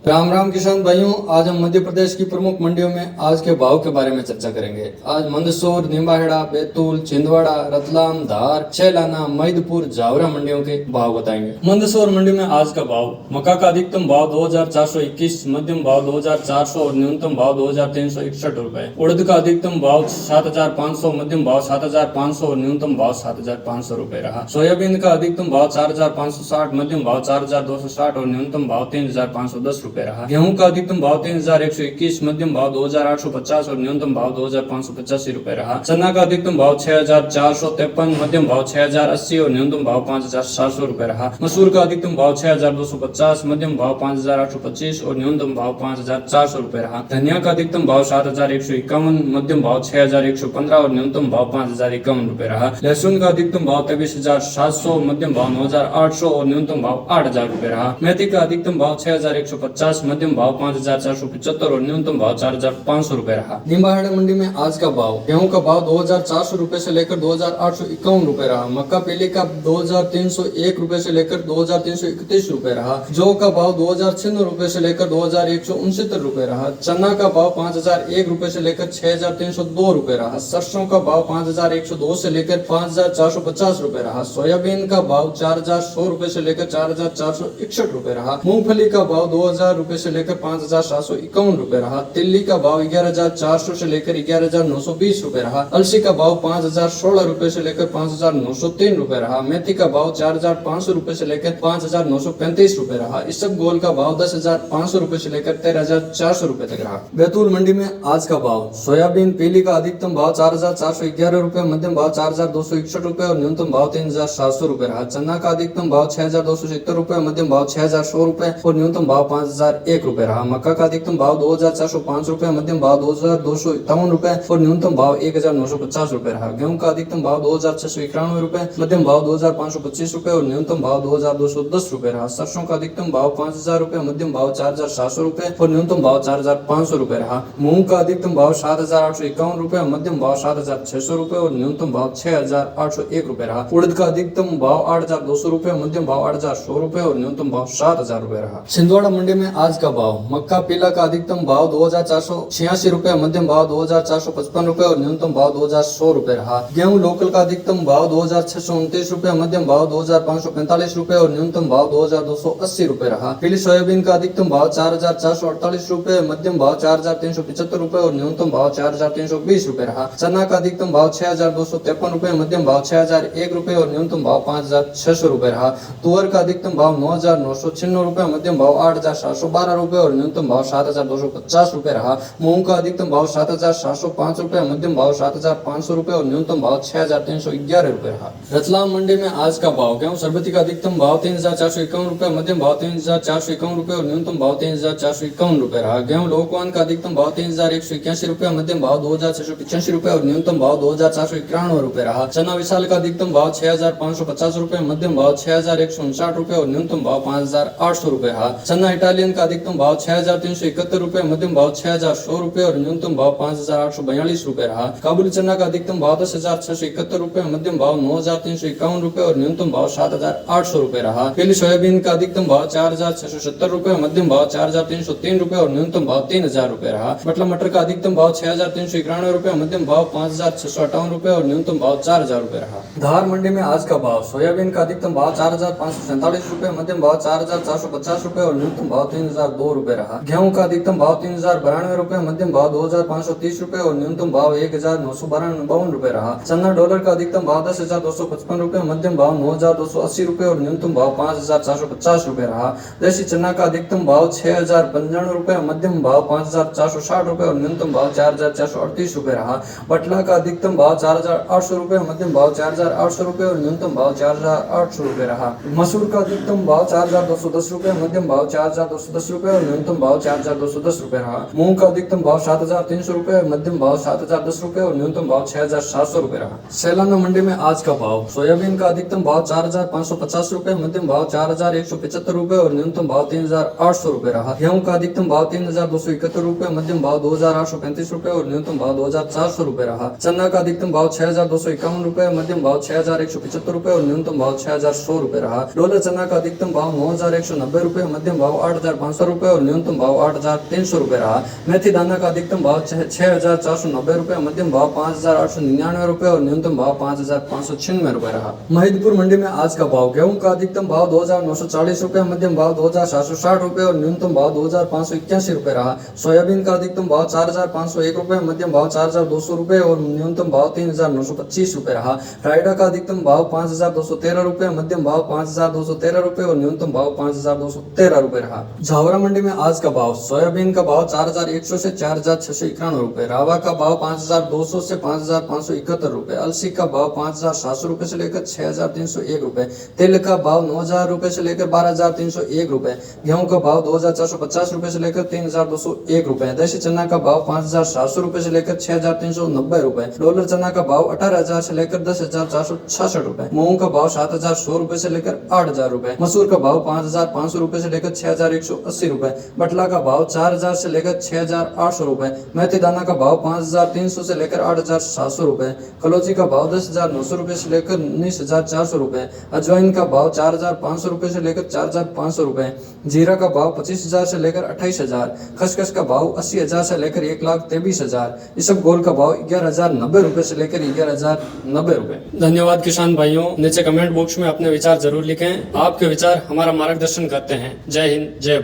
राम राम किसान भाइयों, आज हम मध्य प्रदेश की प्रमुख मंडियों में आज के भाव के बारे में चर्चा करेंगे। आज मंदसौर, निम्बाहेड़ा, बैतूल, छिंदवाड़ा, रतलाम, धार, छैलाना, मैदपुर, जावरा मंडियों के भाव बताएंगे। मंदसौर मंडी में आज का भाव, मक्का का अधिकतम भाव 2421, मध्यम भाव 2400 और न्यूनतम भाव 2361 रुपए। उड़द का अधिकतम भाव 7500, मध्यम भाव 7500 और न्यूनतम भाव 7500 रुपए रहा। सोयाबीन का अधिकतम भाव 4560, मध्यम भाव 4260 और न्यूनतम भाव 3510 रुपए रहा। गेहूं का अधिकतम भाव 3121, मध्यम भाव 2450 और न्यूनतम भाव 2585 रुपए रहा। चना का अधिकतम भाव 6453, मध्यम भाव 6080 और न्यूनतम भाव 5700 रुपए रहा। मसूर का अधिकतम भाव 6250, मध्यम भाव 5825 और न्यूनतम भाव 5400 रुपए रहा। धनिया का अधिकतम भाव 7151, मध्यम भाव 6115 और न्यूनतम भाव 5051 रुपए रहा। लहसुन का अधिकतम भाव 23700, मध्यम भाव 9800 और न्यूनतम भाव 8000 रुपए रहा। मेथी का अधिकतम भाव 6150, मध्यम भाव 5475 और न्यूनतम भाव 4500 रुपए रहा। निम्बाहेड़ा मंडी में आज का भाव, गेहूं का भाव 2400 रुपए से लेकर 2851 रुपए रहा। मक्का पेली का 2301 रुपए से लेकर 2331 रुपए रहा। जौ का भाव 2096 रुपए से लेकर 2169 रुपए रहा। चना का भाव 5001 रुपए से लेकर 6302 रुपए रहा। सरसों का भाव 5102 से लेकर 5450 रुपए रहा। सोयाबीन का भाव 4100 रुपए से लेकर 4461 रुपए रहा। मूंगफली का भाव 2000 रुपए से लेकर 5751 रुपए रहा। तिल्ली का भाव 11400 से लेकर 11920 रुपए रहा। अलसी का भाव 5016 रुपए से लेकर 5903 रुपए रहा। मेथी का भाव 4500 रुपए से लेकर 5935 रुपए रहा। इसबगोल का भाव 10500 रुपए से लेकर 13400 रुपए तक रहा। बैतूल मंडी में आज का भाव, सोयाबीन पीली का अधिकतम भाव 4411 रुपए, मध्यम भाव 4261 रुपए और न्यूनतम भाव 3700 रुपए रहा। चना का अधिकतम भाव 6270 रुपए, मध्यम भाव 6100 रुपए और न्यूनतम भाव 5001 रुपए रहा। मक्का का अधिकतम भाव 2405 रुपए, मध्यम भाव 2251 रुपए और न्यूनतम भाव 1950 रुपए रहा। गेहूं का अधिकतम भाव 2691 रुपए, मध्यम भाव 2525 रुपए और न्यूनतम भाव 2210 रुपए रहा। सरसों का अधिकतम भाव 5000 रुपए, मध्यम भाव 4700 रुपए और न्यूनतम भाव 4500 रुपए रहा। मूंग का अधिकतम भाव 7851 रुपए, मध्यम भाव 7600 रुपए और न्यूनतम भाव 6801 रुपए रहा। उड़द का अधिकतम भाव 8200 रुपए, मध्यम भाव 8100 रुपए और न्यूनतम भाव 7000 रुपए रहा। छिंदवाड़ा मंडी में आज का भाव, मक्का पीला का अधिकतम भाव 2486 रुपए, मध्यम भाव 2455 रुपए और न्यूनतम भाव 2100 रुपए रहा। गेहूं लोकल का अधिकतम भाव 2629 रुपए, मध्यम भाव 2545 रुपए और न्यूनतम भाव 2280 रुपए रहा। पीली सोयाबीन का अधिकतम भाव 4448 रुपए, मध्यम भाव 4375 रुपए और न्यूनतम भाव 4320 रुपए रहा। चना का अधिकतम भाव 6253 रुपए, मध्यम भाव 6001 रुपए और न्यूनतम भाव 5600 रुपए रहा। तुअर का अधिकतम भाव 9996 रुपए, मध्यम भाव 8712 रुपए और न्यूनतम भाव 7250 रुपए रहा। मूंग का अधिकतम भाव 7705 रुपए, मध्यम भाव 7500 रुपए और न्यूनतम भाव 6311 रुपए रहा। रतलाम मंडी में आज का भाव, गेहूं सरबती का अधिकतम भाव 3451 रुपए, मध्यम भाव 3451 रुपए और न्यूनतम भाव 3451 रुपए रहा। गेहूं लोकवान का अधिकतम भाव 3181 रुपए, मध्यम भाव 2685 रुपए और न्यूनतम भाव 2491 रुपए रहा। चना विशाल का अधिकतम भाव 6550 रुपए, मध्यम भाव 6159 रुपए और न्यूनतम भाव 5800 रुपए रहा। चना इटालियन का अधिकतम भाव 6371 रुपए, मध्यम भाव 6100 रुपए और न्यूनतम भाव 5842 रुपए रहा। काबुली चना का अधिकतम भाव 10671 रुपए, मध्यम भाव 9351 रुपए और न्यूनतम भाव 7800 रुपए रहा। पीली सोयाबीन का अधिकतम भाव 4670 रुपए, मध्यम भाव 4303 रुपए और न्यूनतम भाव 3000 रुपए रहा। बटला मटर का अधिकतम भाव 6391 रुपए, मध्यम भाव 5658 रुपए और न्यूनतम भाव 4000 रुपए रहा। धार मंडी में आज का भाव, सोयाबीन का अधिकतम भाव 4547 रुपए, मध्यम भाव 4450 रुपए और न्यूनतम भाव 3002 रुपए रहा। गेहूं का अधिकतम भाव 3092 रुपए, मध्यम भाव 2530 रुपए और न्यूनतम भाव 1952 रुपए रहा। चना डॉलर का अधिकतम भाव 10255 रुपए, मध्यम भाव 9280 रुपए और न्यूनतम भाव 5450 रुपए रहा। देशी चना का अधिकतम भाव 6095 रुपए, मध्यम भाव 5460 रुपए और न्यूनतम भाव 4438 रुपए रहा। बटला का अधिकतम भाव 4800 रुपए, मध्यम भाव 4800 रुपए और न्यूनतम भाव 4800 रुपए रहा। मसूर का अधिकतम भाव 4210 रुपए, मध्यम भाव 4210 रुपए और न्यूनतम भाव 4210 रुपए रहा। मूंग का अधिकतम भाव 7300 रुपए, मध्यम भाव 7010 रुपए और न्यूनतम भाव 6700 रुपए रहा। सैलाना मंडी में आज का भाव, सोयाबीन का अधिकतम भाव 4550 रुपए, मध्यम भाव 4175 रुपए और न्यूनतम भाव 3800 रुपए रहा। गेहूं का अधिकतम भाव 3271 रुपए, मध्यम भाव 2835 रुपए और न्यूनतम भाव 2400 रुपए रहा। चना का अधिकतम भाव 6251 रुपए, मध्यम भाव 6175 रुपए और न्यूनतम भाव 6100 रुपए रहा। डॉलर चना का अधिकतम भाव 9190 रुपए, मध्यम भाव 8000 7,500 रुपए और न्यूनतम भाव 8,300 रुपए रहा। मेथी दाना का अधिकतम भाव 6,490 रुपए, मध्यम भाव 5,899 रुपए और न्यूनतम भाव 5,596 रुपए रहा। महिदपुर मंडी में आज का भाव गेहूं का अधिकतम भाव 2,940 रुपए, मध्यम भाव 2,760 रुपए और न्यूनतम भाव 2,581 रुपए रहा। सोयाबीन का अधिकतम भाव 4,501 रुपए, मध्यम भाव 4,200 रुपए और न्यूनतम भाव 3,925 रुपए रहा। रायडा का अधिकतम भाव 5,213 रुपए, मध्यम भाव 5,213 रुपए और न्यूनतम भाव 5,213 रुपए रहा। झावरा मंडी में आज का भाव सोयाबीन का भाव 4,100 से 4,691 रुपए, रावा का भाव 5,200 से 5,571 रुपए, अलसी का भाव 5,700 रुपए से लेकर 6,301 रुपए, तिल का भाव 9,000 रुपए से लेकर 12,301 रुपए, गेहूं का भाव 2,450 रुपए से लेकर 3,201 रुपए, देशी चना का भाव 5,700 रुपए से लेकर 6,390 रुपए, डॉलर चना का भाव 18,000 से लेकर 10,466 रुपए, मूंग का भाव 7,100 रुपए से लेकर 8,000 रुपए, मसूर का भाव 5,500 रुपए से लेकर 6,180 रुपए, बटला का भाव 4,000 से लेकर 6,800 रुपए, मेथी दाना का भाव 5,300 से लेकर 8,700 रुपए, कलौजी का भाव 10,900 रुपए से लेकर 19,400 रुपए, अजवाइन का भाव 4,500 रुपए से लेकर 4,500 रुपए, जीरा का भाव 25,000 से लेकर 28,000, खसखस का भाव 80,000 से लेकर 1,23,000, इसबगोल का भाव 11,090 रुपए से लेकर 11,090 रुपए। धन्यवाद किसान भाइयों, नीचे कमेंट बॉक्स में अपने विचार जरूर लिखें। आपके विचार हमारा मार्गदर्शन करते हैं। जय हिंद, जय